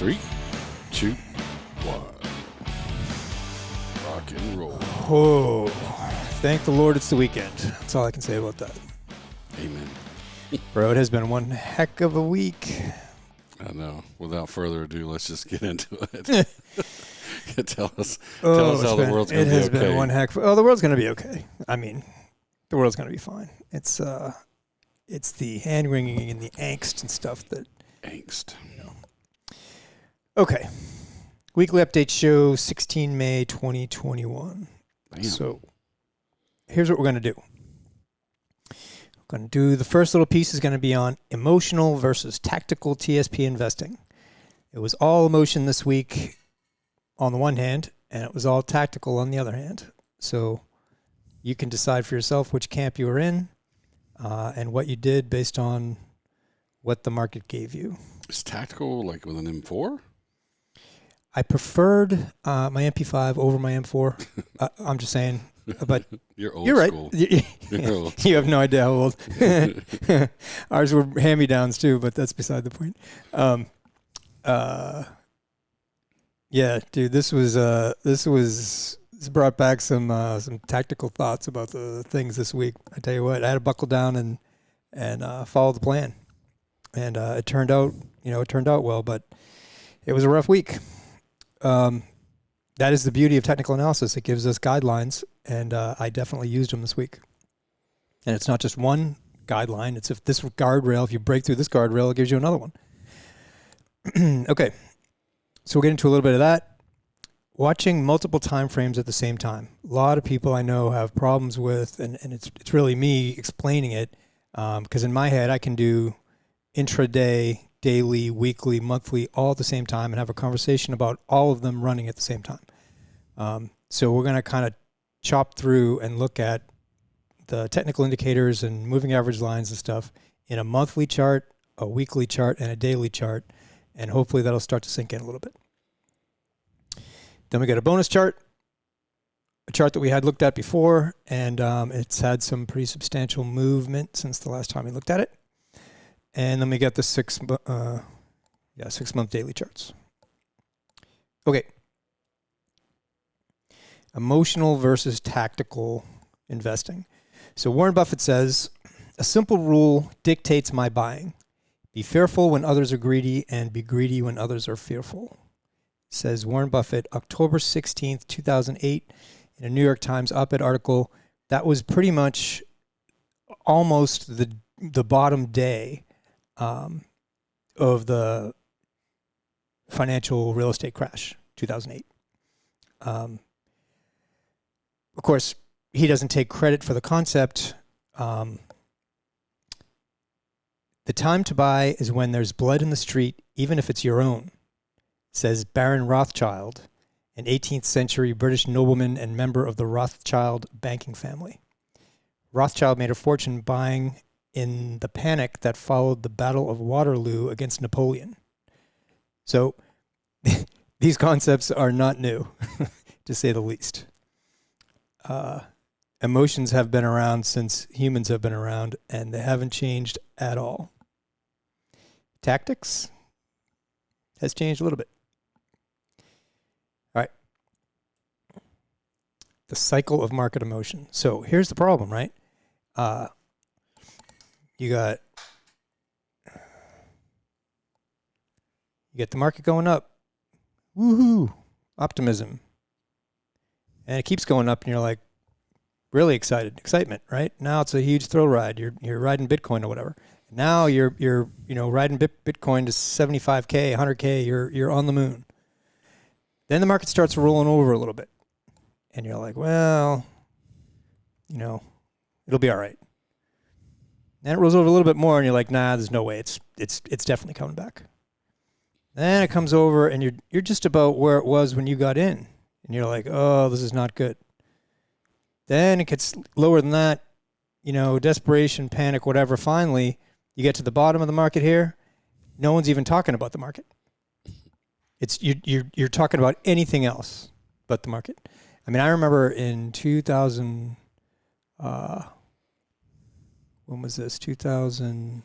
3, 2, 1. Rock and roll. Oh, thank the Lord it's the weekend. That's all I can say about that. Amen. Bro, it has been one heck of a week. I know. Without further ado, let's just get into it. Tell us how the world's going to be okay. It has been one heck. The world's going to be okay. I mean, the world's going to be fine. It's the hand wringing and the angst and stuff that. Angst. You know. Okay. Weekly update show 16 May 2021. Damn. So here's what we're going to do. We're going to do the first little piece is going to be on emotional versus tactical TSP investing. It was all emotion this week on the one hand, and it was all tactical on the other hand. So you can decide for yourself which camp you were in and what you did based on what the market gave you. Is tactical like with an M4? I preferred my MP5 over my M4. I'm just saying, but you're old right. school. You're old. You have no idea how old. Ours were hand-me-downs too, but that's beside the point. Yeah, dude, this brought back some tactical thoughts about the things this week. I tell you what, I had to buckle down and follow the plan, and it turned out well, but it was a rough week. That is the beauty of technical analysis. It gives us guidelines, and I definitely used them this week. And it's not just one guideline. It's if this guardrail, if you break through this guardrail, it gives you another one. Okay. So we'll get into a little bit of that. Watching multiple time frames at the same time. A lot of people I know have problems with, and it's really me explaining it, because in my head I can do intraday, daily, weekly, monthly, all at the same time and have a conversation about all of them running at the same time. So we're going to kind of chop through and look at the technical indicators and moving average lines and stuff in a monthly chart, a weekly chart, and a daily chart. And hopefully that'll start to sink in a little bit. Then we got a bonus chart, a chart that we had looked at before, and it's had some pretty substantial movement since the last time we looked at it. And then we got the 6 month daily charts. Okay. Emotional versus tactical investing. So Warren Buffett says, a simple rule dictates my buying. Be fearful when others are greedy and be greedy when others are fearful. Says Warren Buffett, October 16th, 2008, in a New York Times op-ed article. That was pretty much almost the bottom day of the financial real estate crash, 2008. Of course, he doesn't take credit for the concept. The time to buy is when there's blood in the street, even if it's your own, says Baron Rothschild, an 18th century British nobleman and member of the Rothschild banking family. Rothschild made a fortune buying in the panic that followed the Battle of Waterloo against Napoleon. So these concepts are not new, to say the least. Emotions have been around since humans have been around, and they haven't changed at all. Tactics has changed a little bit. All right. The cycle of market emotion. So here's the problem, right? You got the market going up. Woohoo! Optimism. And it keeps going up, and you're like, really excitement, right? Now it's a huge thrill ride. You're riding Bitcoin or whatever. Now you're riding Bitcoin to 75K, 100K. You're on the moon. Then the market starts rolling over a little bit, and you're like, well, it'll be all right. Then it rolls over a little bit more, and you're like, nah, there's no way. It's definitely coming back. Then it comes over, and you're just about where it was when you got in, and you're like, oh, this is not good. Then it gets lower than that, desperation, panic, whatever. Finally, you get to the bottom of the market here. No one's even talking about the market. It's you're talking about anything else but the market. I mean, I remember in 2000, when was this? 2000,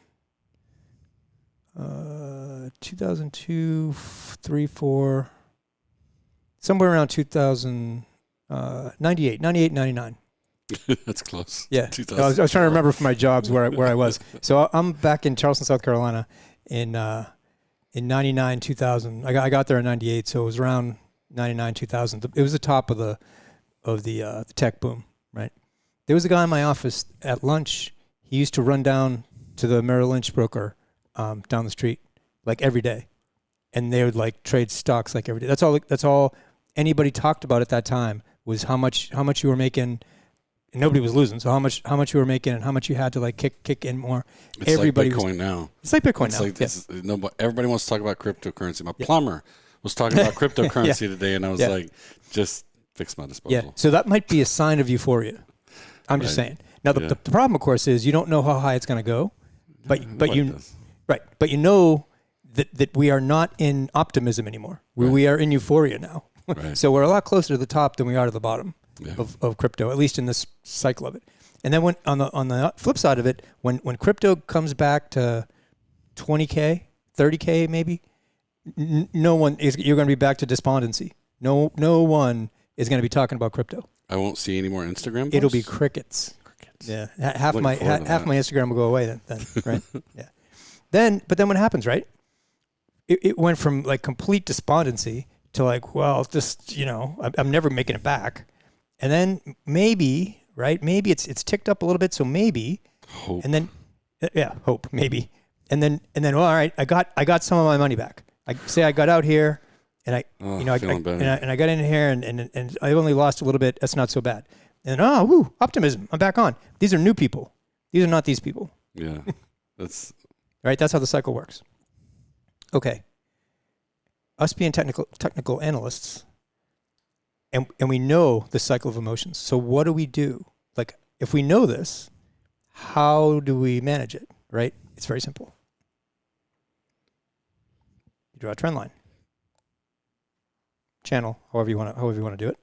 2002, 3, 4, somewhere around 2098, 99. That's close. Yeah, I was trying to remember from my jobs where I was. So I'm back in Charleston, South Carolina, in 99, 2000. I got there in 98, so it was around 99, 2000. It was the top of the tech boom, right? There was a guy in my office at lunch. He used to run down to the Merrill Lynch broker down the street like every day, and they would like trade stocks like every day. That's all anybody talked about at that time was how much you were making. And nobody was losing, so how much you were making and how much you had to like kick in more. It's everybody like Bitcoin now. It's like Bitcoin now. Like everybody wants to talk about cryptocurrency. My plumber was talking about cryptocurrency today, and I was like, just fix my disposal. Yeah. So that might be a sign of euphoria. I'm just saying. Now the problem, of course, is you don't know how high it's going to go, but you know that we are not in optimism anymore. We are in euphoria now. Right. So we're a lot closer to the top than we are to the bottom. Of crypto, at least in this cycle of it. And then when on the flip side of it, when crypto comes back to 20K, 30K maybe, no one is, you're going to be back to despondency. No one is going to be talking about crypto. I won't see any more Instagram posts? It'll be crickets. Yeah. Half my Instagram will go away then right? Yeah. But then what happens, right? It went from like complete despondency to like, well, just, I'm never making it back. And then maybe it's ticked up a little bit, so maybe hope. And then hope maybe. And then well, all right, I got some of my money back. I got out here and I got in here and I only lost a little bit. That's not so bad. And optimism. I'm back on. These are new people. These are not these people. Yeah. That's right, that's how the cycle works. Okay. Us being technical analysts, and we know the cycle of emotions. So what do we do? Like, if we know this, how do we manage it, right? It's very simple. You draw a trend line. Channel, however you want to do it.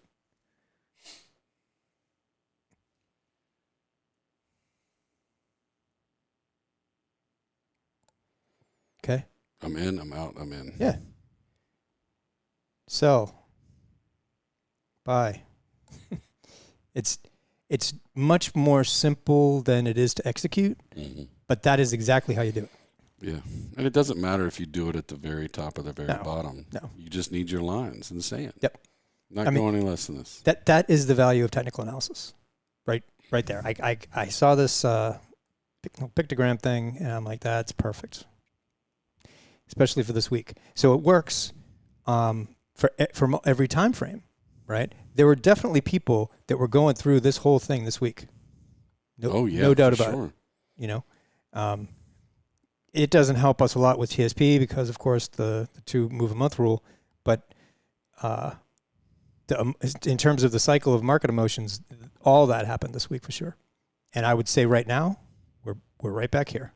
Okay. I'm in, I'm out, I'm in. Yeah. Sell. Buy. It's much more simple than it is to execute, but that is exactly how you do it. Yeah. And it doesn't matter if you do it at the very top or the very bottom. No. You just need your lines in the sand. Yep. Not going any less than this. That is the value of technical analysis. Right there. I saw this pictogram thing and I'm like, that's perfect. Especially for this week. So it works for every time frame. Right? There were definitely people that were going through this whole thing this week. No doubt about it. It doesn't help us a lot with TSP because, of course, the 2 move a month rule. But in terms of the cycle of market emotions, all that happened this week for sure. And I would say right now, we're right back here.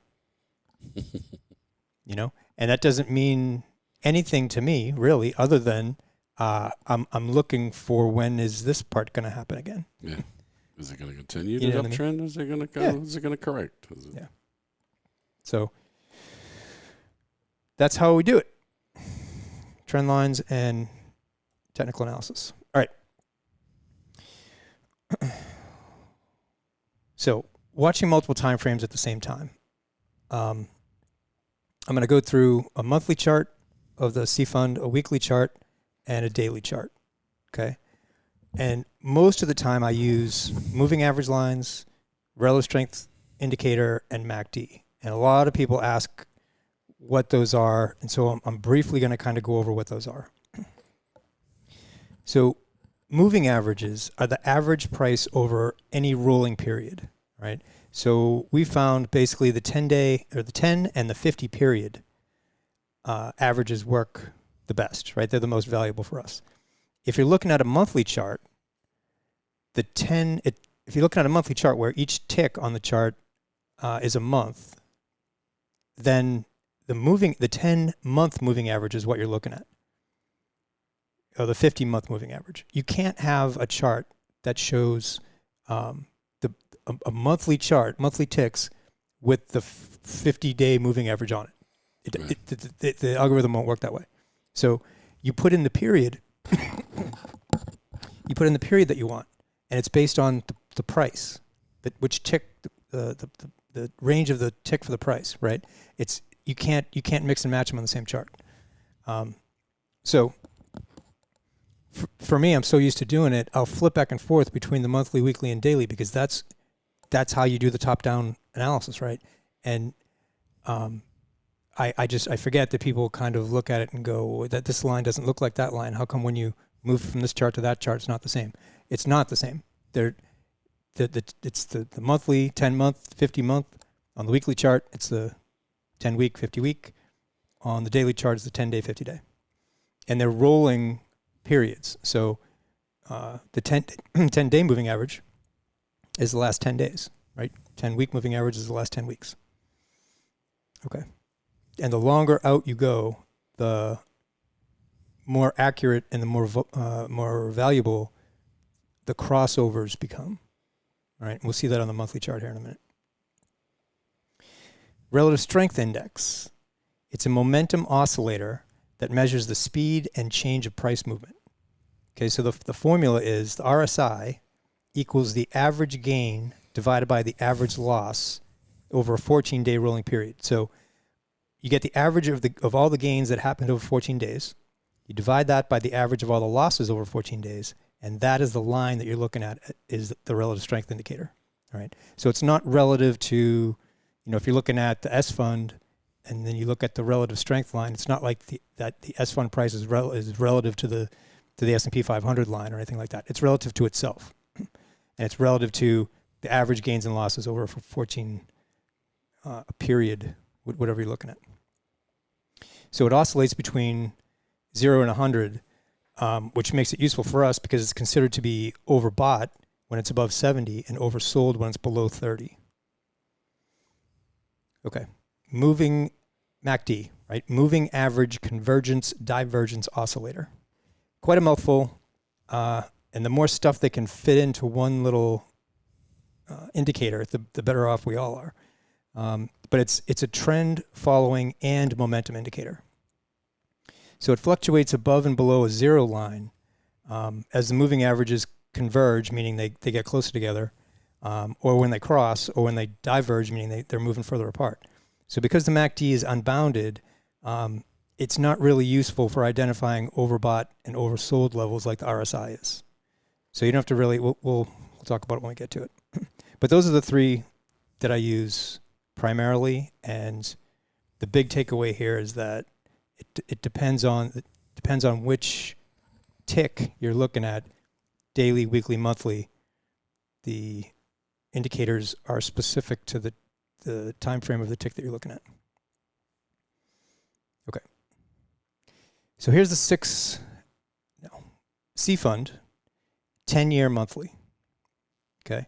And that doesn't mean anything to me really, other than I'm looking for when is this part going to happen again? Yeah. Is it going to continue the uptrend? Is it going to go? Yeah. Is it going to correct? Yeah. So that's how we do it. Trend lines and technical analysis. All right. So watching multiple time frames at the same time. I'm going to go through a monthly chart of the C fund, a weekly chart, and a daily chart, okay? And most of the time I use moving average lines, relative strength indicator, and MACD. And a lot of people ask what those are, and so I'm briefly going to kind of go over what those are. So moving averages are the average price over any rolling period, right? So we found basically the 10-day or the 10 and the 50 period averages work the best, right? They're the most valuable for us. If you're looking at a monthly chart, if you're looking at a monthly chart where each tick on the chart is a month, then the 10-month moving average is what you're looking at. Or the 50-month moving average. You can't have a chart that shows a monthly chart, monthly ticks, with the 50-day moving average on it. The algorithm won't work that way. So you put in the period. You put in the period that you want, and it's based on the price, which tick, the range of the tick for the price, right? You can't mix and match them on the same chart. So for me, I'm so used to doing it, I'll flip back and forth between the monthly, weekly, and daily because that's how you do the top-down analysis, right? And I forget that people kind of look at it and go, that this line doesn't look like that line. How come when you move from this chart to that chart, it's not the same? It's not the same. It's the monthly, 10-month, 50-month. On the weekly chart, it's the 10-week, 50-week. On the daily chart, it's the 10-day, 50-day. And they're rolling periods. So the 10-day moving average is the last 10 days, right? 10-week moving average is the last 10 weeks. Okay. And the longer out you go, the more accurate and the more valuable the crossovers become. All right, we'll see that on the monthly chart here in a minute. Relative strength index. It's a momentum oscillator that measures the speed and change of price movement. Okay, so the formula is the RSI equals the average gain divided by the average loss over a 14-day rolling period. So you get the average of all the gains that happened over 14 days. You divide that by the average of all the losses over 14 days, and that is the line that you're looking at is the relative strength indicator. All right. So it's not relative to, if you're looking at the S fund and then you look at the relative strength line, it's not like the S fund price is relative to the S&P 500 line or anything like that. It's relative to itself, and it's relative to the average gains and losses over a 14 period, whatever you're looking at. So it oscillates between 0 and 100, which makes it useful for us because it's considered to be overbought when it's above 70 and oversold when it's below 30. Okay, moving MACD, right? Moving average convergence divergence oscillator. Quite a mouthful, and the more stuff they can fit into one little indicator, the better off we all are. But it's a trend following and momentum indicator. So it fluctuates above and below a zero line as the moving averages converge, meaning they get closer together, or when they cross, or when they diverge, meaning they're moving further apart. So because the MACD is unbounded, it's not really useful for identifying overbought and oversold levels like the RSI is. So you don't have to really, we'll talk about it when we get to it. But those are the three that I use primarily, and the big takeaway here is that it depends on which tick you're looking at, daily, weekly, monthly. The indicators are specific to the time frame of the tick that you're looking at. Okay. So here's the C fund, 10-year monthly. Okay.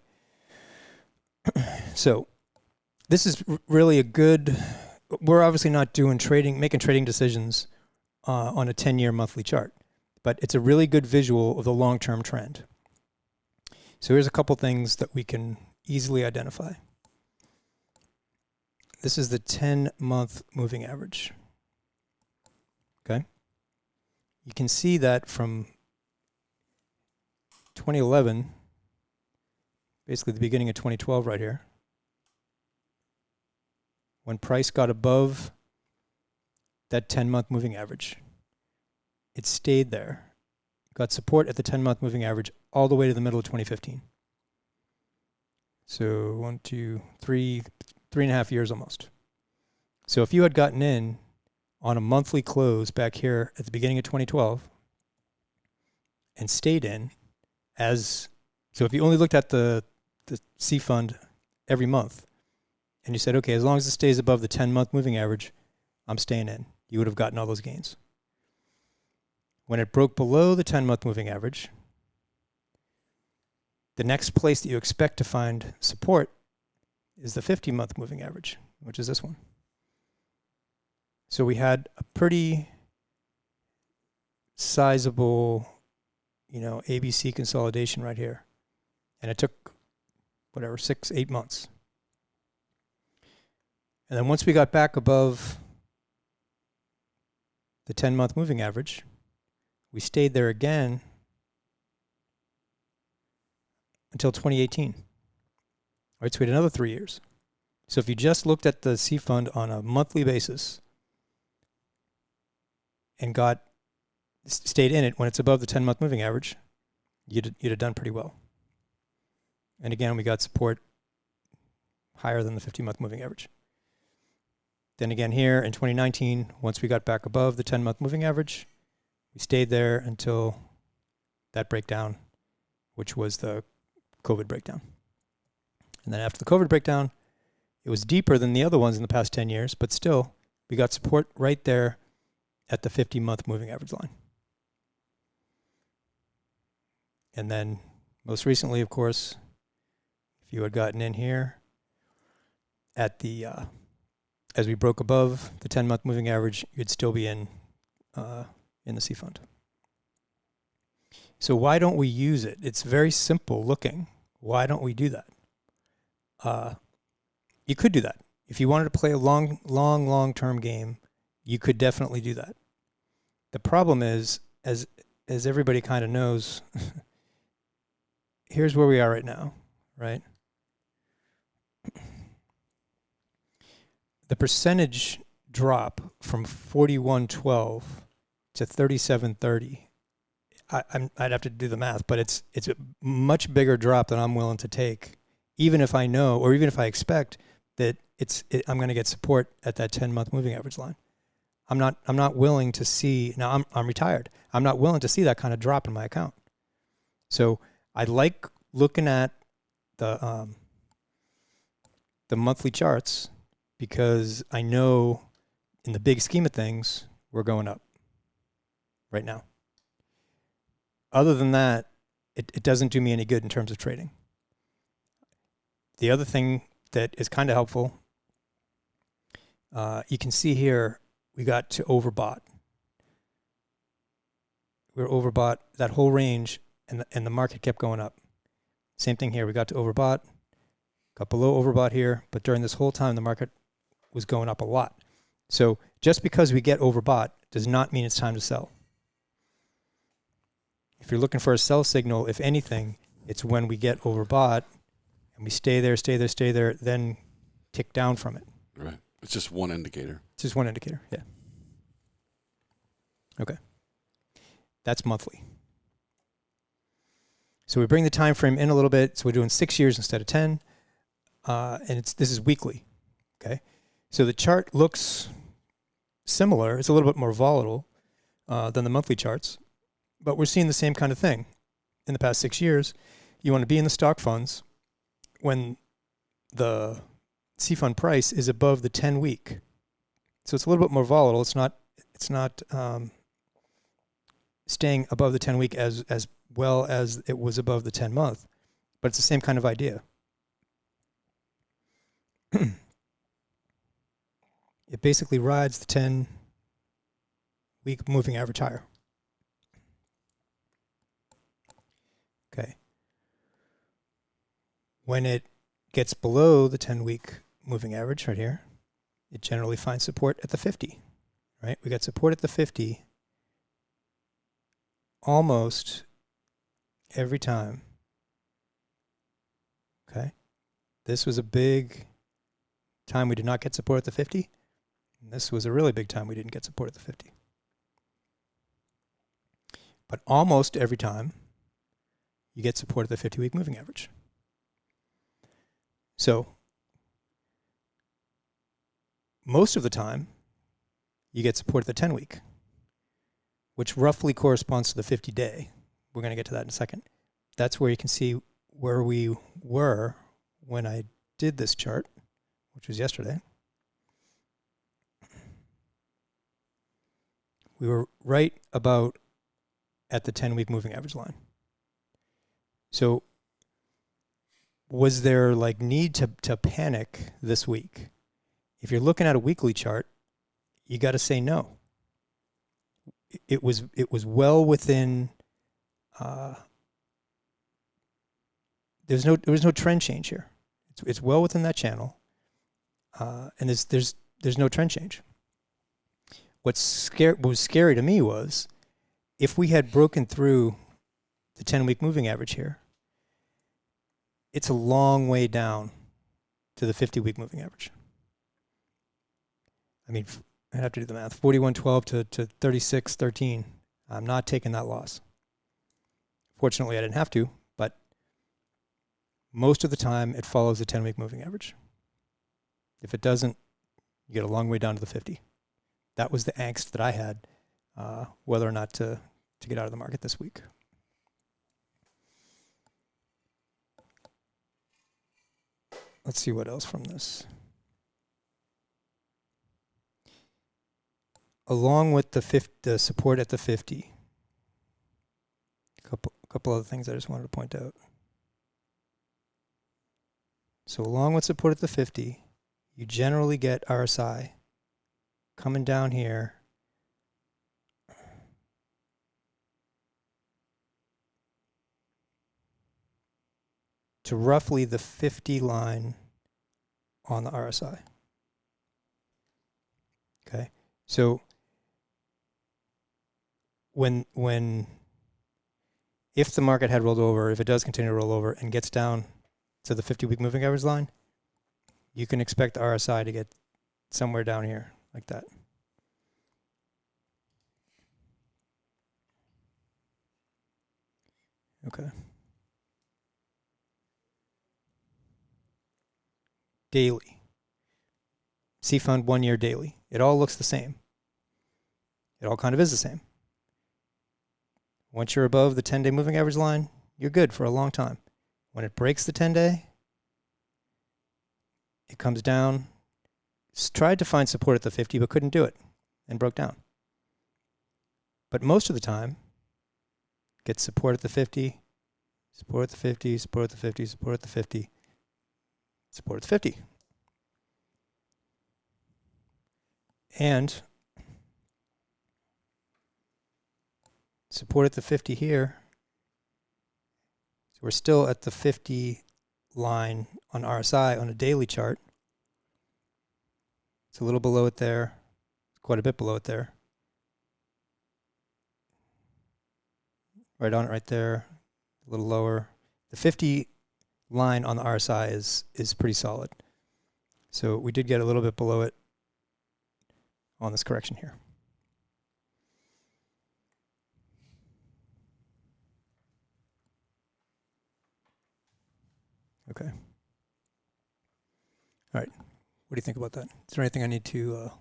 So this is really a good, we're obviously not making trading decisions on a 10-year monthly chart, but it's a really good visual of the long-term trend. So here's a couple things that we can easily identify. This is the 10-month moving average. Okay. You can see that from 2011, basically the beginning of 2012 right here, when price got above that 10-month moving average, it stayed there. Got support at the 10-month moving average all the way to the middle of 2015. So 1, 2, 3, 3.5 years almost. So if you had gotten in on a monthly close back here at the beginning of 2012 and stayed in so if you only looked at the C fund every month and you said, okay, as long as it stays above the 10-month moving average, I'm staying in, you would have gotten all those gains. When it broke below the 10-month moving average, the next place that you expect to find support is the 50-month moving average, which is this one. So we had a pretty sizable, ABC consolidation right here. And it took, 6-8 months. And then once we got back above the 10-month moving average. We stayed there again until 2018. All right, so we had another 3 years. So if you just looked at the C fund on a monthly basis and stayed in it when it's above the 10-month moving average, you'd have done pretty well. And again, we got support higher than the 50-month moving average. Then again here in 2019, once we got back above the 10-month moving average, we stayed there until that breakdown, which was the COVID breakdown. And then after the COVID breakdown, it was deeper than the other ones in the past 10 years, but still, we got support right there at the 50-month moving average line. And then most recently, of course, if you had gotten in here at the as we broke above the 10-month moving average, you'd still be in the C fund. So why don't we use it? It's very simple looking. Why don't we do that? You could do that. If you wanted to play a long-term game, you could definitely do that. The problem is, as everybody kind of knows, here's where we are right now, right? The percentage drop from 41.12 to 37.30, I'd have to do the math, but it's a much bigger drop than I'm willing to take, even if I know, or even if I expect that I'm going to get support at that 10-month moving average line. I'm not willing to see. Now I'm retired. I'm not willing to see that kind of drop in my account. So I like looking at the monthly charts, because I know in the big scheme of things, we're going up right now. Other than that, it doesn't do me any good in terms of trading. The other thing that is kind of helpful, you can see here, we got to overbought. We were overbought that whole range, and the market kept going up. Same thing here, we got to overbought, got below overbought here, but during this whole time, the market was going up a lot. So just because we get overbought does not mean it's time to sell. If you're looking for a sell signal, if anything, it's when we get overbought and we stay there, then tick down from it. Right. It's just one indicator. It's just one indicator, yeah. Okay. That's monthly. So we bring the time frame in a little bit. So we're doing 6 years instead of 10. And this is weekly, okay? So the chart looks similar. It's a little bit more volatile than the monthly charts, but we're seeing the same kind of thing. In the past 6 years, you want to be in the stock funds when the C fund price is above the 10-week. So it's a little bit more volatile. It's not staying above the 10-week as well as it was above the 10-month, but it's the same kind of idea. It basically rides the 10-week moving average higher. Okay. When it gets below the 10-week moving average right here, it generally finds support at the 50, right? We got support at the 50 almost every time. Okay. This was a big time we did not get support at the 50. And this was a really big time we didn't get support at the 50. But almost every time, you get support at the 50-week moving average. So most of the time, you get support at the 10-week, which roughly corresponds to the 50-day. We're going to get to that in a second. That's where you can see where we were when I did this chart, which was yesterday. We were right about at the 10-week moving average line. So was there like need to panic this week? If you're looking at a weekly chart, you got to say no. It was well within. There was no trend change here. It's well within that channel, and there's no trend change. what was scary to me was if we had broken through the 10-week moving average here, it's a long way down to the 50-week moving average. I mean, I'd have to do the math. 41.12 to 36.13. I'm not taking that loss. Fortunately, I didn't have to, but most of the time it follows the 10-week moving average. If it doesn't, you get a long way down to the 50. That was the angst that I had, whether or not to get out of the market this week. Let's see what else from this. Along with the support at the 50, a couple other things I just wanted to point out. So along with support at the 50, you generally get RSI coming down here to roughly the 50 line on the RSI. Okay, so if the market had rolled over, if it does continue to roll over and gets down to the 50-week moving average line, you can expect the RSI to get somewhere down here like that. Okay. Daily. C-Fund 1 year daily. It all looks the same. It all kind of is the same. Once you're above the 10-day moving average line, you're good for a long time. When it breaks the 10-day, it comes down. Tried to find support at the 50, but couldn't do it and broke down. But most of the time, gets support at the 50, support at the 50, support at the 50, support at the 50, support at the 50. And support at the 50 here. So we're still at the 50 line on RSI on a daily chart. It's a little below it there. It's quite a bit below it there. Right on it right there. A little lower. The 50 line on the RSI is pretty solid. So we did get a little bit below it on this correction here. Okay. All right. What do you think about that? Is there anything I need to...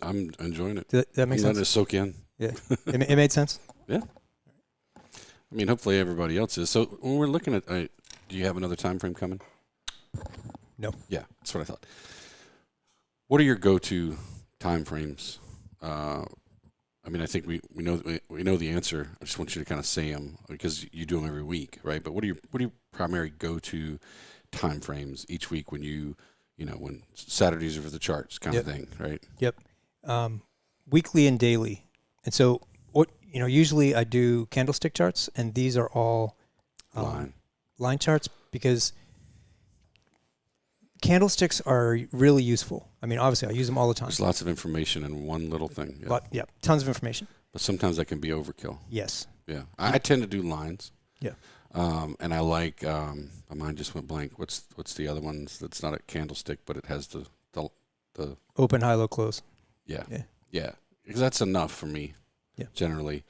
I'm enjoying it. That makes sense? I'm letting it soak in. Yeah. It made sense? Yeah. I mean, hopefully everybody else is. So when we're looking at... do you have another time frame coming? No. Yeah, that's what I thought. What are your go-to time frames? I mean, I think we know the answer. I just want you to kind of say them because you do them every week, right? But what are your primary go-to time frames each week when when Saturdays are for the charts kind of thing, right? Yep. Weekly and daily. And so usually I do candlestick charts, and these are all line charts because candlesticks are really useful. I mean, obviously, I use them all the time. There's lots of information in one little thing. Yeah, tons of information. But sometimes that can be overkill. Yes. Yeah. I tend to do lines. Yeah. And I like, my mind just went blank. What's the other ones that's not a candlestick, but it has the open, high, low, close. Yeah. Yeah. Because that's enough for me, generally.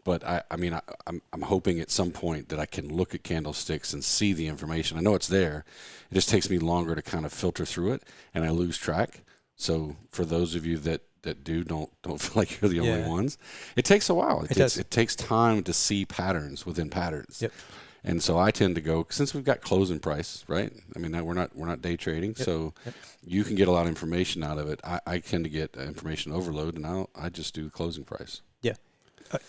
But I'm hoping at some point that I can look at candlesticks and see the information. I know it's there. It just takes me longer to kind of filter through it, and I lose track. So for those of you that don't feel like you're the only ones, it takes a while. It takes time to see patterns within patterns. Yep. And so I tend to go, since we've got closing price, right? I mean, we're not day trading, so you can get a lot of information out of it. I tend to get information overload, and I just do closing price. Yeah.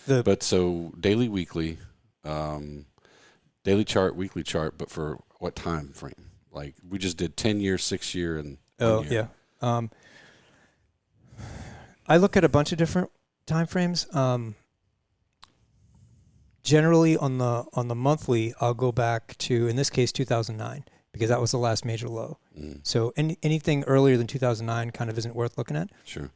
But so daily, weekly, daily chart, weekly chart, but for what time frame? Like we just did 10 year, 6 year, and 1 year. Yeah. I look at a bunch of different time frames. Generally on the monthly, I'll go back to, in this case, 2009, because that was the last major low. So anything earlier than 2009 kind of isn't worth looking at. Sure.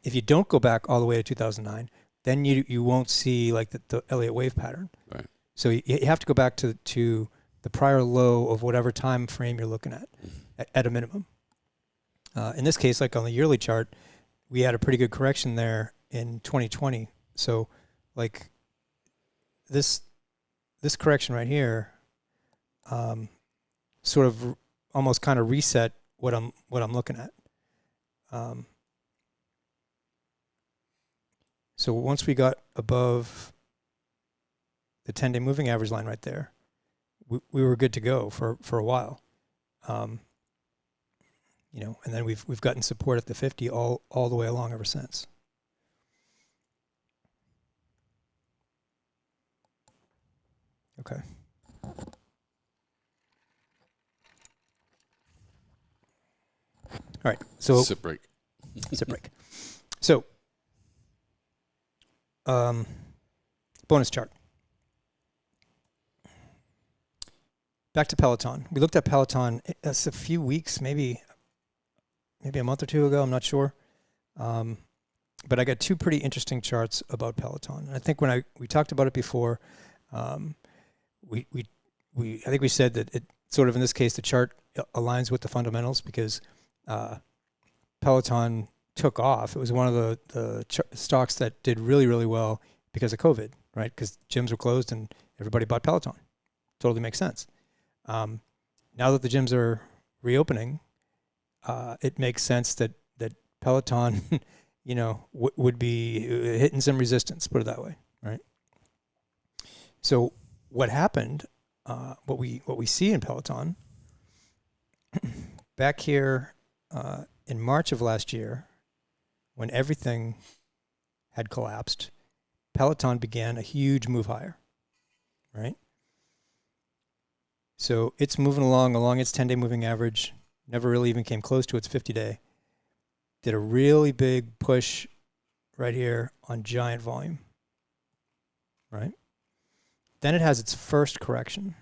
If you don't go back all the way to 2009, then you won't see like the Elliott wave pattern. Right. So you have to go back to the prior low of whatever time frame you're looking at a minimum. In this case, like on the yearly chart, we had a pretty good correction there in 2020. So like this correction right here sort of almost kind of reset what I'm looking at. So once we got above the 10-day moving average line right there, we were good to go for a while. You know, and then we've gotten support at the 50 all the way along ever since. Okay. All right. So sip break. Sip break. So bonus chart. Back to Peloton. We looked at Peloton a few weeks, maybe a month or two ago. I'm not sure. But I got two pretty interesting charts about Peloton. And I think when we talked about it before, I think we said that it sort of, in this case, the chart aligns with the fundamentals because Peloton took off. It was one of the stocks that did really, really well because of COVID, right? Because gyms were closed and everybody bought Peloton. Totally makes sense. Now that the gyms are reopening, it makes sense that Peloton, you know, would be hitting some resistance, put it that way, right? So what happened, what we see in Peloton, back here in March of last year, when everything had collapsed, Peloton began a huge move higher, right? So it's moving along its 10-day moving average, never really even came close to its 50-day. Did a really big push right here on giant volume, right? Then it has its first correction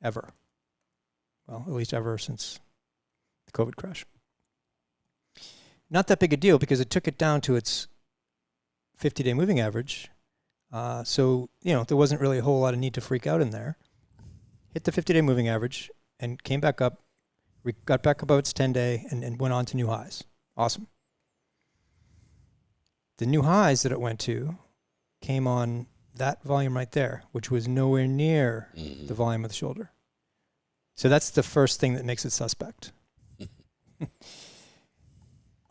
ever. Well, at least ever since the COVID crash. Not that big a deal because it took it down to its 50-day moving average. So, you know, there wasn't really a whole lot of need to freak out in there. Hit the 50-day moving average and came back up, got back above its 10-day and went on to new highs. Awesome. The new highs that it went to came on that volume right there, which was nowhere near the volume of the shoulder. So that's the first thing that makes it suspect.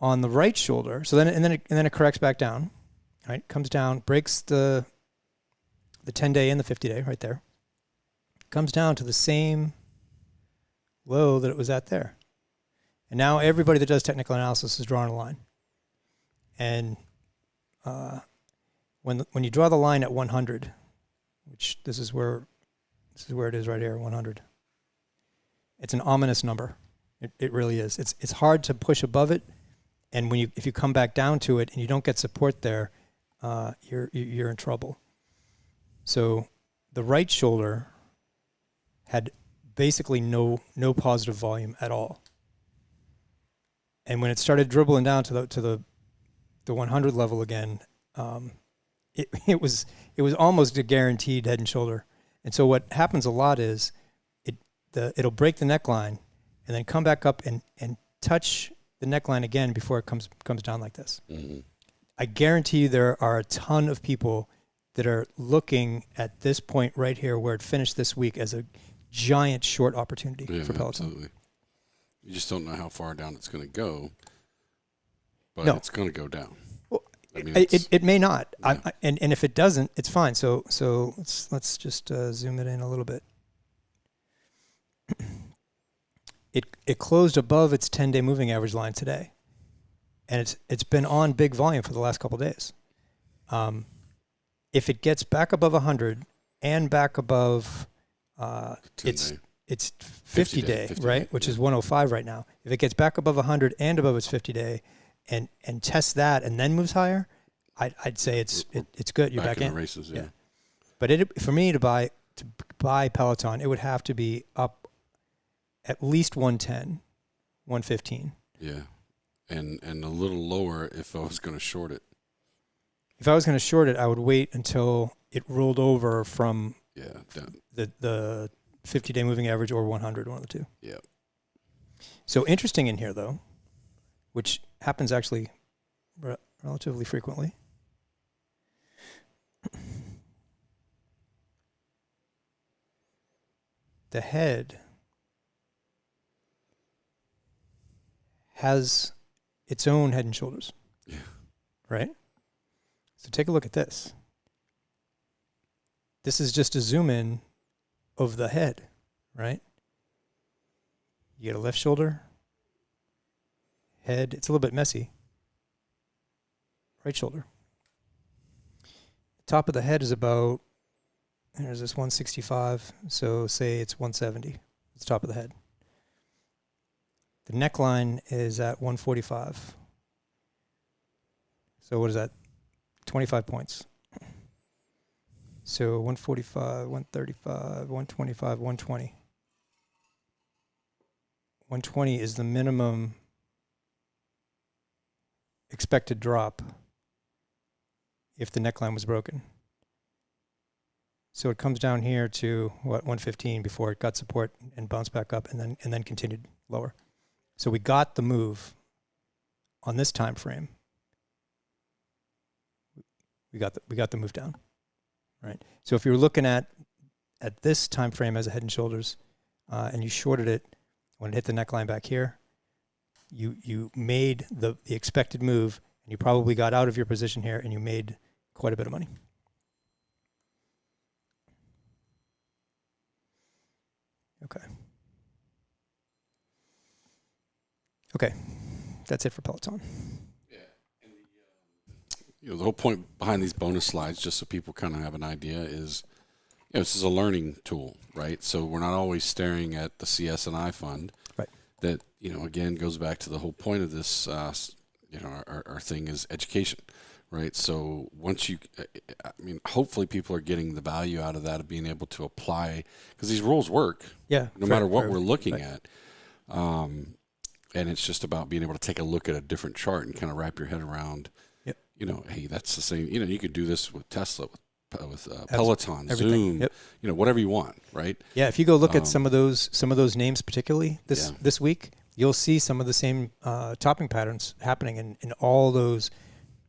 On the right shoulder, so then it corrects back down, right? Comes down, breaks the 10-day and the 50-day right there. Comes down to the same low that it was at there. And now everybody that does technical analysis is drawing a line. And when you draw the line at 100, which this is where it is right here, 100. It's an ominous number. It really is. It's hard to push above it, and if you come back down to it and you don't get support there, you're in trouble. So the right shoulder had basically no positive volume at all. And when it started dribbling down to the 100 level again, it was almost a guaranteed head and shoulder. And so what happens a lot is it'll break the neckline and then come back up and touch the neckline again before it comes down like this. Mm-hmm. I guarantee you there are a ton of people that are looking at this point right here where it finished this week as a giant short opportunity for Peloton. Absolutely. You just don't know how far down it's going to go, but no. It's going to go down. Well, I mean, it may not, yeah. And if it doesn't, it's fine. So let's just zoom it in a little bit. It closed above its 10-day moving average line today, and it's been on big volume for the last couple of days. If it gets back above 100 and back above its 50-day, right, which is 105 right now. If it gets back above 100 and above its 50-day, and tests that and then moves higher, I'd say it's good. You're back in the races, yeah. But for me to buy Peloton, it would have to be up at least 110 115. Yeah. And a little lower if I was going to short it. If I was going to short it, I would wait until it rolled over from the 50-day moving average or 100, one of the two. Yeah. So interesting in here, though, which happens actually relatively frequently. The head has its own head and shoulders. Yeah. Right? So take a look at this. This is just a zoom in of the head, right? You get a left shoulder, head. It's a little bit messy. Right shoulder. The top of the head is about, there's this 165, so say it's 170. It's the top of the head. The neckline is at 145. So what is that? 25 points. So 145, 135, 125, 120. 120 is the minimum expected drop if the neckline was broken. So it comes down here to 115 before it got support and bounced back up and then continued lower. So we got the move on this time frame. We got the move down, right? So if you were looking at this time frame as a head and shoulders, and you shorted it when it hit the neckline back here, you made the expected move, and you probably got out of your position here, and you made quite a bit of money. Okay, that's it for Peloton. The whole point behind these bonus slides, just so people kind of have an idea, is this is a learning tool, right? So we're not always staring at the CS&I fund. Right. That, again, goes back to the whole point of this, our thing is education, right? So once hopefully people are getting the value out of that, of being able to apply, because these rules work. Yeah. No matter what we're looking at. And it's just about being able to take a look at a different chart and kind of wrap your head around, hey, that's the same. You could do this with Tesla, with Peloton, everything. Zoom, whatever you want, right? Yeah, if you go look at some of those names, particularly this week, you'll see some of the same topping patterns happening in all those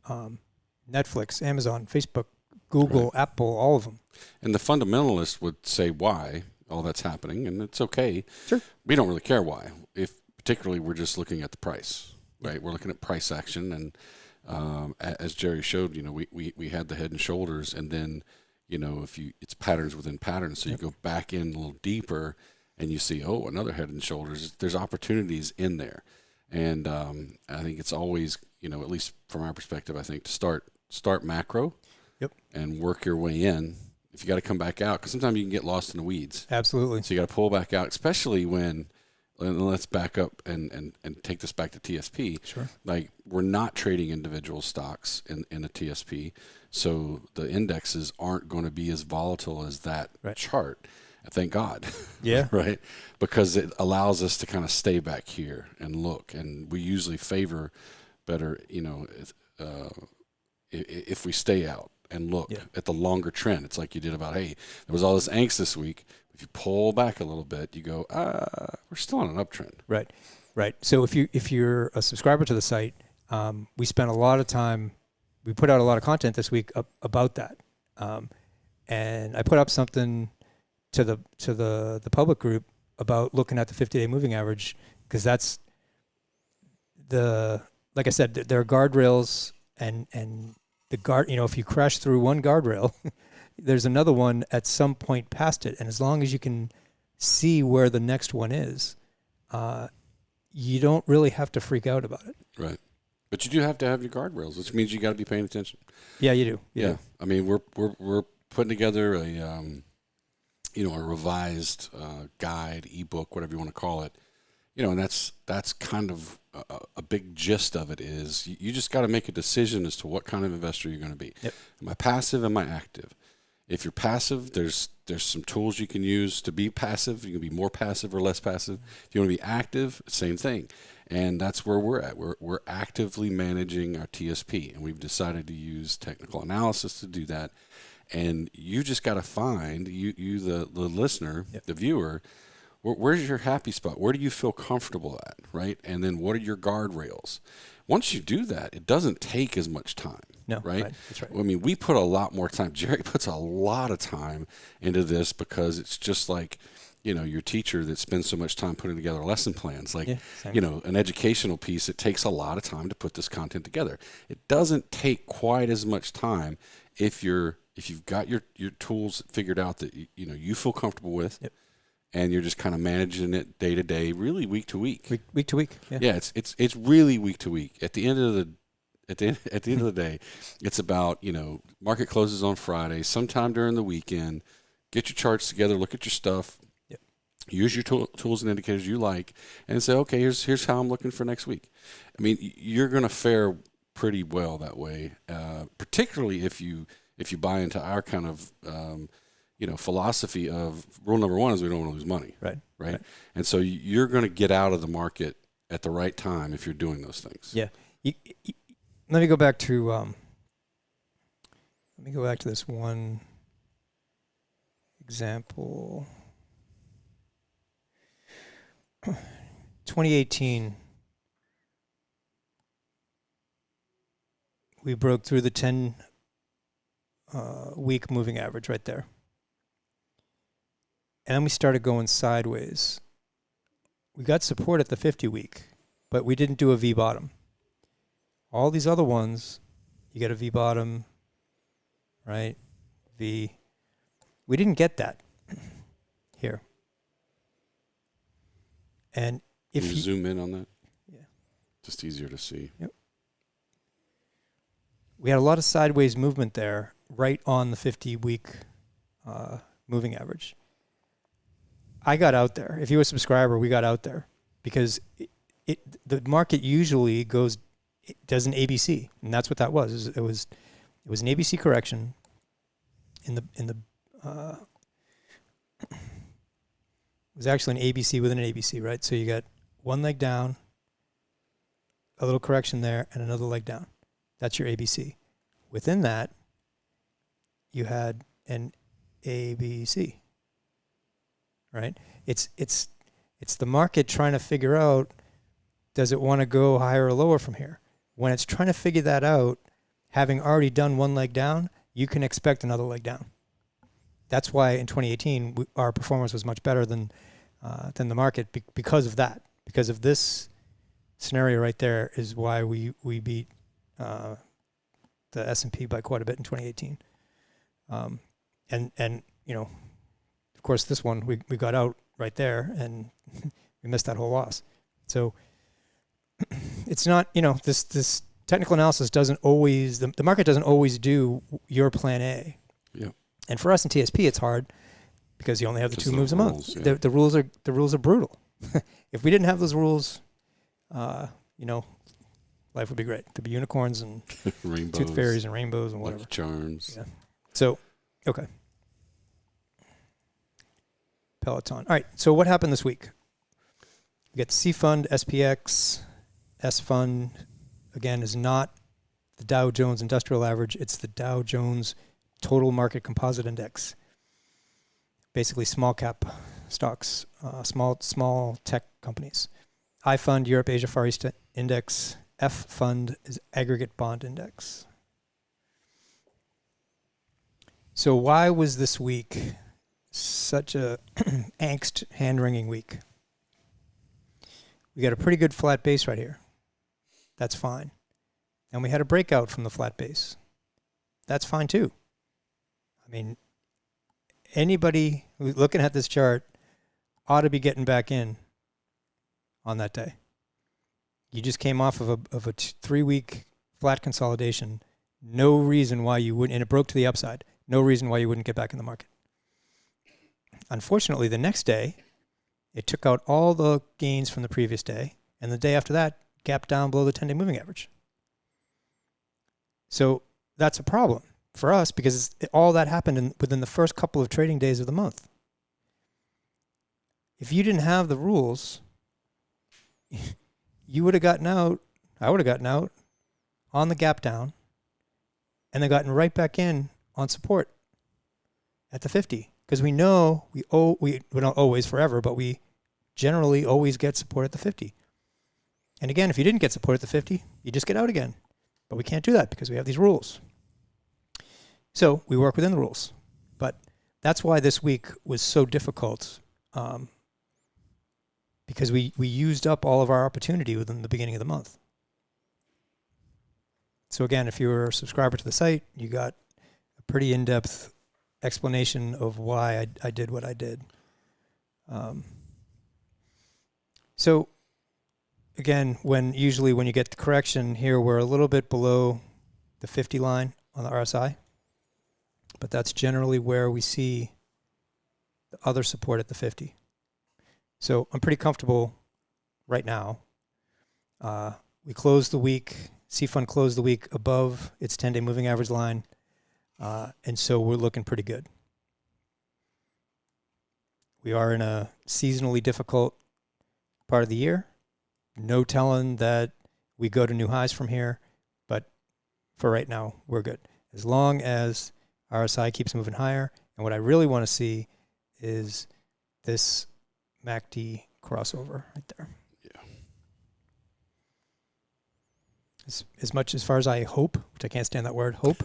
Netflix, Amazon, Facebook, Google, right. Apple, all of them. And the fundamentalist would say why all that's happening, and it's okay. Sure. We don't really care why, if particularly we're just looking at the price, right? Yeah. We're looking at price action, and as Jerry showed, we had the head and shoulders, and then, it's patterns within patterns. So you go back in a little deeper and you see, another head and shoulders. There's opportunities in there. And I think it's always, at least from our perspective, I think to start macro and work your way in. If you got to come back out, because sometimes you can get lost in the weeds. Absolutely. So you got to pull back out, especially when, and let's back up and take this back to TSP. Sure. Like, we're not trading individual stocks in a TSP, so the indexes aren't going to be as volatile as that chart. Thank God. Yeah. Right? Because it allows us to kind of stay back here and look, and we usually favor better, if we stay out and look at the longer trend. It's like you did about, hey, there was all this angst this week. If you pull back a little bit, you go, we're still on an uptrend. Right. So if you're a subscriber to the site, we spent a lot of time. We put out a lot of content this week about that, and I put up something to the public group about looking at the 50-day moving average, because that's like I said, there are guardrails, and the guard. If you crash through one guardrail, there's another one at some point past it, and as long as you can see where the next one is, you don't really have to freak out about it. Right. But you do have to have your guardrails, which means you got to be paying attention. Yeah, you do. Yeah. I mean, we're putting together a revised guide, ebook, whatever you want to call it. And that's kind of a big gist of it is you just got to make a decision as to what kind of investor you're going to be. Yep. Am I passive? Am I active? If you're passive, there's some tools you can use to be passive. You can be more passive or less passive. If you want to be active, same thing. And that's where we're at. We're actively managing our TSP, and we've decided to use technical analysis to do that. And you just got to find, the listener, the viewer, where's your happy spot? Where do you feel comfortable at, right? And then what are your guardrails? Once you do that, it doesn't take as much time. No, right? That's right. I mean, we put a lot more time. Jerry puts a lot of time into this because it's just like, your teacher that spends so much time putting together lesson plans. Like, an educational piece, it takes a lot of time to put this content together. It doesn't take quite as much time if you've got your tools figured out that you feel comfortable with. Yep. And you're just kind of managing it day to day, really week to week. Week to week. Yeah, it's really week to week. At the end of the day, it's about, market closes on Friday, sometime during the weekend, get your charts together, look at your stuff, use your tools and indicators you like, and say, okay, here's how I'm looking for next week. I mean, you're going to fare pretty well that way, particularly if you buy into our kind of philosophy of rule number one is we don't want to lose money. Right. And so you're going to get out of the market at the right time if you're doing those things. Yeah. Let me go back to this one example. 2018, we broke through the 10 week moving average right there. And then we started going sideways. We got support at the 50 week, but we didn't do a V bottom. All these other ones, you get a V bottom, right? V. We didn't get that here. And if Can you zoom in on that? Yeah. Just easier to see. Yep. We had a lot of sideways movement there, right on the 50-week moving average. I got out there. If you're a subscriber, we got out there because the market usually does an ABC, and that's what that was. It was an ABC correction in the it was actually an ABC within an ABC, right? So you got one leg down, a little correction there, and another leg down. That's your ABC. Within that, you had an ABC, right? It's the market trying to figure out, does it want to go higher or lower from here? When it's trying to figure that out, having already done one leg down, you can expect another leg down. That's why in 2018 our performance was much better than the market because of that. Because of this scenario right there is why we beat the S&P by quite a bit in 2018. And of course this one we got out right there and we missed that whole loss. So it's not, this technical analysis doesn't always, the market doesn't always do your plan A. Yeah. And for us in TSP, it's hard because you only have the two moves a month. Yeah. The rules are brutal. If we didn't have those rules, life would be great. There'd be unicorns and tooth fairies and rainbows and whatever. Lucky charms. Yeah. So, okay. Peloton. All right. So what happened this week? We got the C fund, SPX, S fund. Again, is not the Dow Jones Industrial Average. It's the Dow Jones Total Market Composite Index. Basically small cap stocks, small tech companies. I fund, Europe, Asia, Far East Index. F fund is Aggregate Bond Index. So why was this week such a angst, hand-wringing week? We got a pretty good flat base right here. That's fine. And we had a breakout from the flat base. That's fine too. I mean, anybody who's looking at this chart ought to be getting back in on that day. You just came off of a 3-week flat consolidation. No reason why you wouldn't, and it broke to the upside. No reason why you wouldn't get back in the market. Unfortunately, the next day, it took out all the gains from the previous day, and the day after that, gapped down below the 10-day moving average. So that's a problem for us because all that happened within the first couple of trading days of the month. If you didn't have the rules, you would have gotten out, I would have gotten out on the gap down and then gotten right back in on support at the 50. Because we know we don't always forever, but we generally always get support at the 50. And again, if you didn't get support at the 50, you just get out again. But we can't do that because we have these rules. So we work within the rules. But that's why this week was so difficult, because we used up all of our opportunity within the beginning of the month. So again, if you were a subscriber to the site, you got a pretty in-depth explanation of why I did what I did. So again, usually when you get the correction here, we're a little bit below the 50 line on the RSI, but that's generally where we see the other support at the 50. So I'm pretty comfortable right now. We closed the week, C-Fund closed the week above its 10-day moving average line, and so we're looking pretty good. We are in a seasonally difficult part of the year. No telling that we go to new highs from here, but for right now, we're good. As long as RSI keeps moving higher, and what I really want to see is this MACD crossover right there. Yeah. As far as I hope, which I can't stand that word, hope,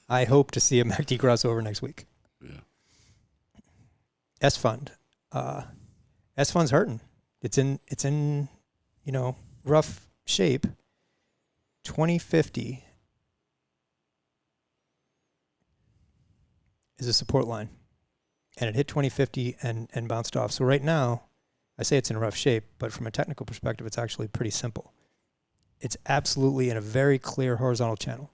I hope to see a MACD crossover next week. Yeah. S-Fund. S-Fund's hurting. It's in rough shape. 2050 is a support line. And it hit 2050 and bounced off. So right now, I say it's in rough shape, but from a technical perspective, it's actually pretty simple. It's absolutely in a very clear horizontal channel.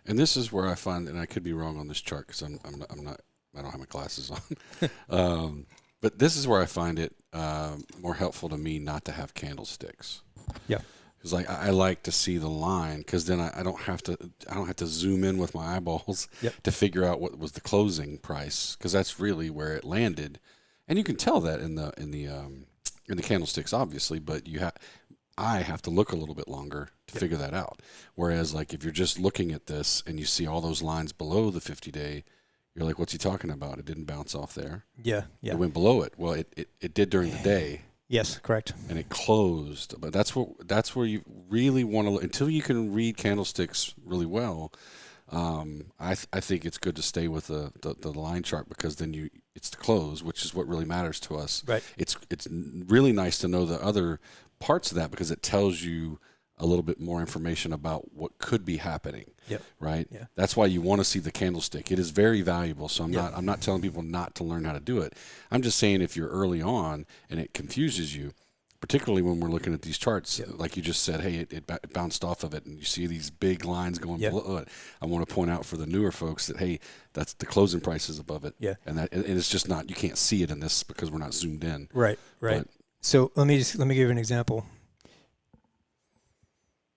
And this is where I find, and I could be wrong on this chart because I don't have my glasses on. But this is where I find it more helpful to me not to have candlesticks. Yeah. Because I like to see the line, because then I don't have to zoom in with my eyeballs to figure out what was the closing price, because that's really where it landed, and you can tell that in the candlesticks, obviously, but I have to look a little bit longer to figure that out. Whereas, like, if you're just looking at this and you see all those lines below the 50-day, you're like, what's he talking about? It didn't bounce off there. Yeah. It went below it. Well, it did during the day. Yes, correct. And it closed. But that's where you really want to look. Until you can read candlesticks really well, I think it's good to stay with the line chart, because then it's the close, which is what really matters to us. Right. It's really nice to know the other parts of that, because it tells you a little bit more information about what could be happening. Yep. Right. Yeah. That's why you want to see the candlestick. It is very valuable. So I'm not telling people not to learn how to do it. I'm just saying, if you're early on and it confuses you, particularly when we're looking at these charts, like you just said, hey, it bounced off of it, and you see these big lines going below it. I want to point out for the newer folks that, hey, that's the closing price is above it. Yeah. And it's just not, you can't see it in this because we're not zoomed in. Right. But, so let me give you an example.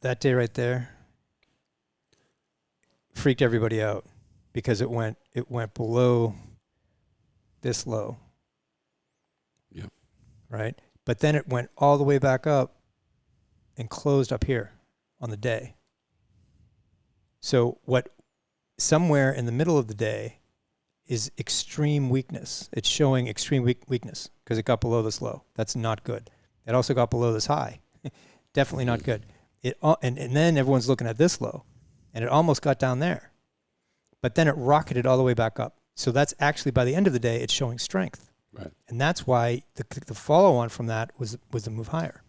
That day right there freaked everybody out because it went below this low. Yep. Right? But then it went all the way back up and closed up here on the day. So somewhere in the middle of the day is extreme weakness. It's showing extreme weakness because it got below this low. That's not good. It also got below this high. Definitely not good. And then everyone's looking at this low, and it almost got down there. But then it rocketed all the way back up. So that's actually, by the end of the day, it's showing strength. Right. And that's why the follow-on from that was the move higher.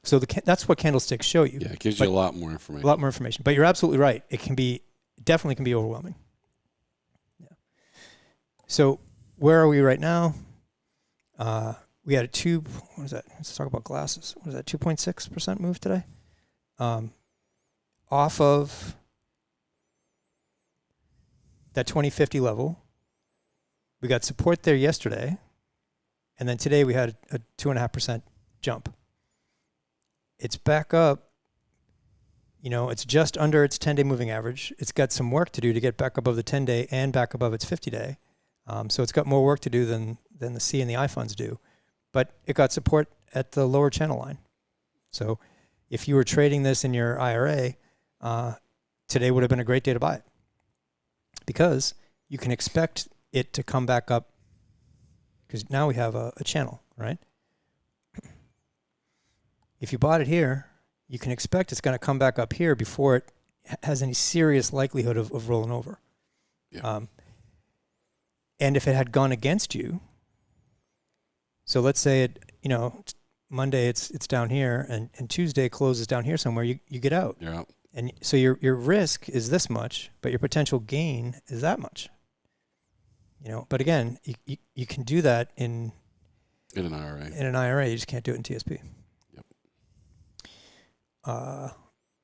So that's what candlesticks show you. Yeah, it gives you a lot more information. A lot more information. But you're absolutely right. It definitely can be overwhelming. Yeah. So where are we right now? We had what is that? Let's talk about glasses. What is that, 2.6% move today? Off of that 2050 level. We got support there yesterday, and then today we had a 2.5% jump. It's back up, It's just under its 10-day moving average. It's got some work to do to get back above the 10-day and back above its 50-day. So it's got more work to do than the C and the I funds do. But it got support at the lower channel line. So if you were trading this in your IRA, today would have been a great day to buy it, because you can expect it to come back up, because now we have a channel, right? If you bought it here, you can expect it's going to come back up here before it has any serious likelihood of rolling over. Yeah. And if it had gone against you, so let's say it, Monday it's down here, and Tuesday closes down here somewhere, you get out. You're out. And so your risk is this much, but your potential gain is that much. But again, you can do that in an IRA. In an IRA, you just can't do it in TSP.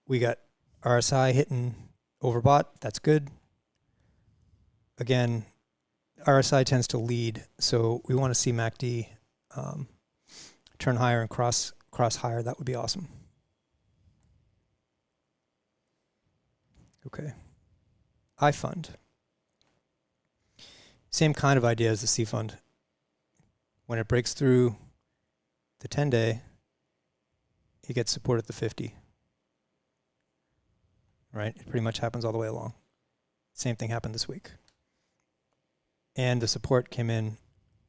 We got RSI hitting overbought. That's good. Again, RSI tends to lead, so we want to see MACD turn higher and cross higher. That would be awesome. Okay. I fund. Same kind of idea as the C fund. When it breaks through the 10-day, it gets support at the 50. Right? It pretty much happens all the way along. Same thing happened this week. And the support came in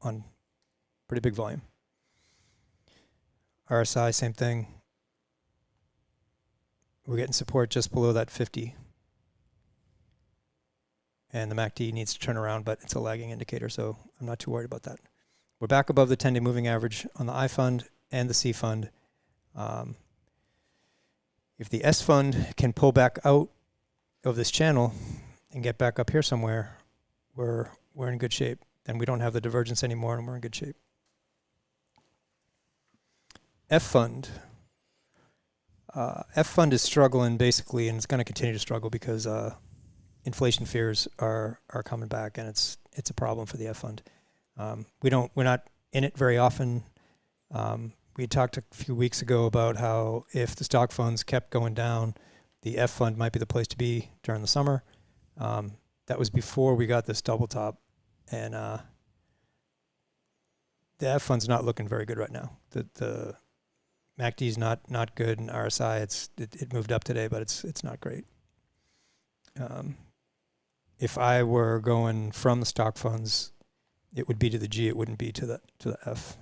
on pretty big volume. RSI, same thing. We're getting support just below that 50. And the MACD needs to turn around, but it's a lagging indicator, so I'm not too worried about that. We're back above the 10-day moving average on the I fund and the C fund. If the S fund can pull back out of this channel and get back up here somewhere, we're in good shape. Then we don't have the divergence anymore, and we're in good shape. F fund. F fund is struggling basically, and it's going to continue to struggle because inflation fears are coming back, and it's a problem for the F fund. We're not in it very often. We talked a few weeks ago about how if the stock funds kept going down, the F fund might be the place to be during the summer. That was before we got this double top, and the F fund's not looking very good right now. The MACD's not good, and RSI it moved up today, but it's not great. If I were going from the stock funds, it would be to the G. It wouldn't be to the F.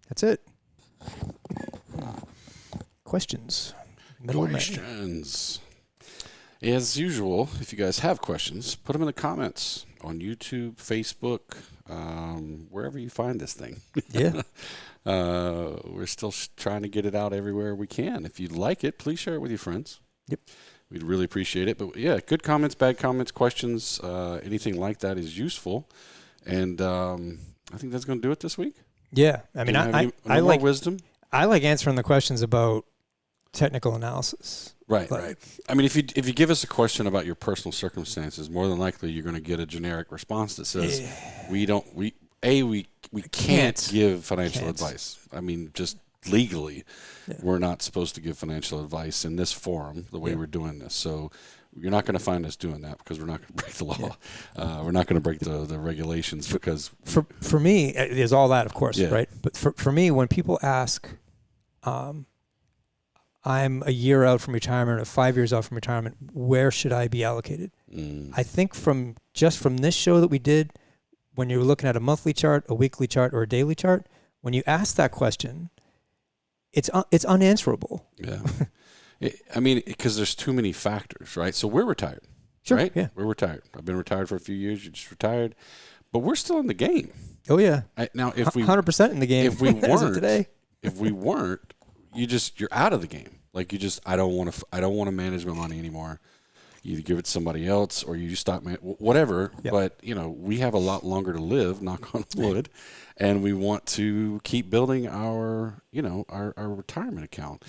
That's it. Questions? Questions. As usual, if you guys have questions, put them in the comments on YouTube, Facebook, wherever you find this thing. Yeah. We're still trying to get it out everywhere we can. If you like it, please share it with your friends. Yep. We'd really appreciate it. But yeah, good comments, bad comments, questions, anything like that is useful. And I think that's going to do it this week. Yeah. I mean, I like wisdom. I like answering the questions about technical analysis. Right, right. I mean, if you give us a question about your personal circumstances, more than likely you're going to get a generic response that says, we can't give financial advice. I mean, just legally, we're not supposed to give financial advice in this forum the way we're doing this. So you're not going to find us doing that because we're not going to break the law. We're not going to break the regulations because for me, there's all that, of course, right? But for me, when people ask, I'm a year out from retirement or 5 years out from retirement, where should I be allocated? I think from this show that we did, when you're looking at a monthly chart, a weekly chart, or a daily chart, when you ask that question, it's unanswerable. Yeah. I mean, because there's too many factors, right? So we're retired, sure, right? Yeah. We're retired. I've been retired for a few years. You're just retired. But we're still in the game. Oh, yeah. Now, if we 100% in the game if we weren't, today. If we weren't, you're out of the game. Like I don't want to manage my money anymore. You either give it to somebody else or you stop, whatever. Yep. But, we have a lot longer to live, knock on wood, and we want to keep building our retirement account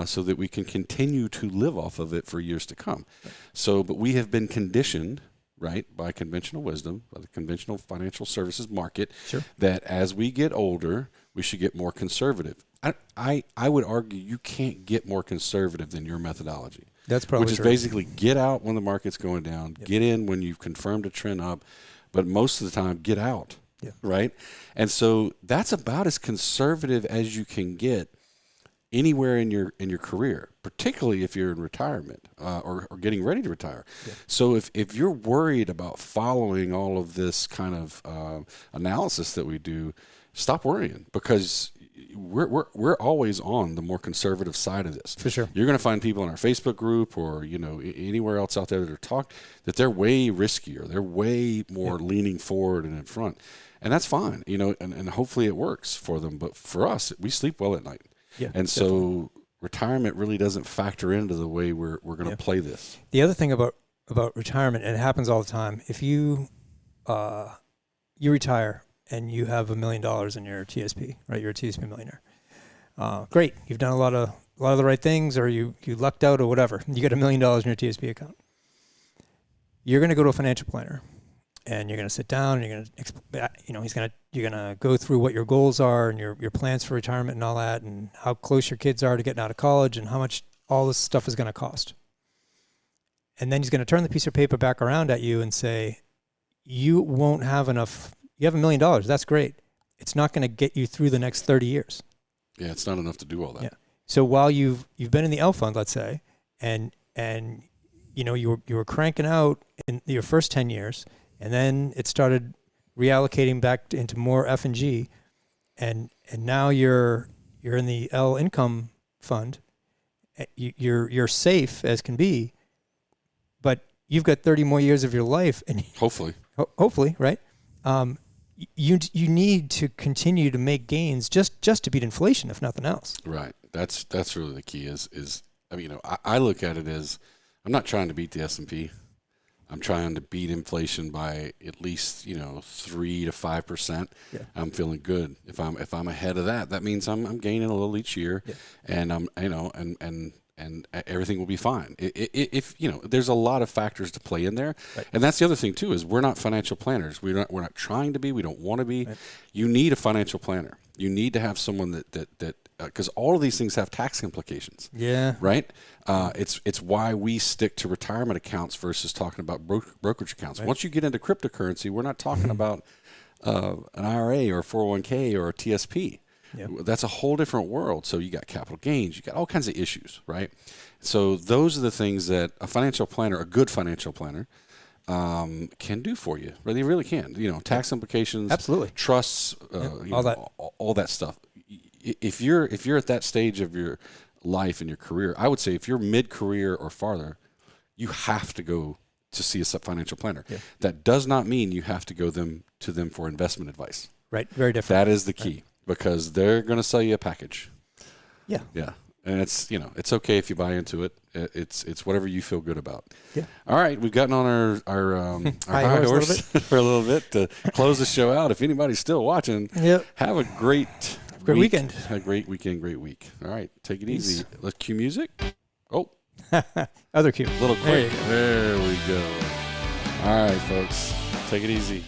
so that we can continue to live off of it for years to come. Right. So, but we have been conditioned, right, by conventional wisdom, by the conventional financial services market, that as we get older, we should get more conservative. I would argue you can't get more conservative than your methodology. That's probably which is true. basically get out when the market's going down, get in when you've confirmed a trend up, but most of the time get out, right? And so that's about as conservative as you can get anywhere in your career, particularly if you're in retirement or getting ready to retire. So if you're worried about following all of this kind of analysis that we do, stop worrying, because we're always on the more conservative side of this. For sure. You're going to find people in our Facebook group or anywhere else out there that they're way riskier. They're way more leaning forward and in front, and that's fine. And hopefully it works for them. But for us, we sleep well at night. Yeah, and so retirement really doesn't factor into the way we're going to play this. The other thing about retirement, and it happens all the time, if you retire and you have $1 million in your TSP, right? You're a TSP millionaire. Great, you've done a lot of the right things, or you lucked out, or whatever. You got $1 million in your TSP account. You're going to go to a financial planner, and you're going to sit down, and you're going to go through what your goals are and your plans for retirement and all that, and how close your kids are to getting out of college, and how much all this stuff is going to cost. And then he's going to turn the piece of paper back around at you and say, you won't have enough. You have $1 million. That's great. It's not going to get you through the next 30 years. Yeah, it's not enough to do all that. Yeah. So while you've been in the L fund, let's say, and you were cranking out in your first 10 years, and then it started reallocating back into more F and G, and now you're in the L income fund. You're safe as can be, but you've got 30 more years of your life, and hopefully, right? You need to continue to make gains just to beat inflation, if nothing else. Right. That's really the key. I look at it as, I'm not trying to beat the S&P. I'm trying to beat inflation by at least 3 to 5%. Yeah. I'm feeling good. If I'm ahead of that means I'm gaining a little each year, and I'm and everything will be fine. If there's a lot of factors to play in there, right. And that's the other thing too, is we're not financial planners. We're not trying to be. We don't want to be. Right. You need a financial planner. You need to have someone that because all of these things have tax implications. Yeah. Right. It's why we stick to retirement accounts versus talking about brokerage accounts. Right. Once you get into cryptocurrency, we're not talking about an IRA or a 401k or a TSP. Yep. That's a whole different world. So you got capital gains, you got all kinds of issues, right? So those are the things that a financial planner, a good financial planner, can do for you. They really can. Tax implications, absolutely, trusts, all that stuff. If you're at that stage of your life and your career, I would say if you're mid-career or farther, you have to go to see a financial planner. Yeah. That does not mean you have to go to them for investment advice. Right. Very different. That is the key. Right. Because they're going to sell you a package. Yeah. Yeah. And it's okay if you buy into it. It's whatever you feel good about. Yeah. All right. We've gotten on our high horse for a little bit to close the show out. If anybody's still watching, have a great weekend. A great weekend, great week. All right. Take it easy. Let's cue music. Oh. Other cue. A little quick. There we go. All right, folks. Take it easy.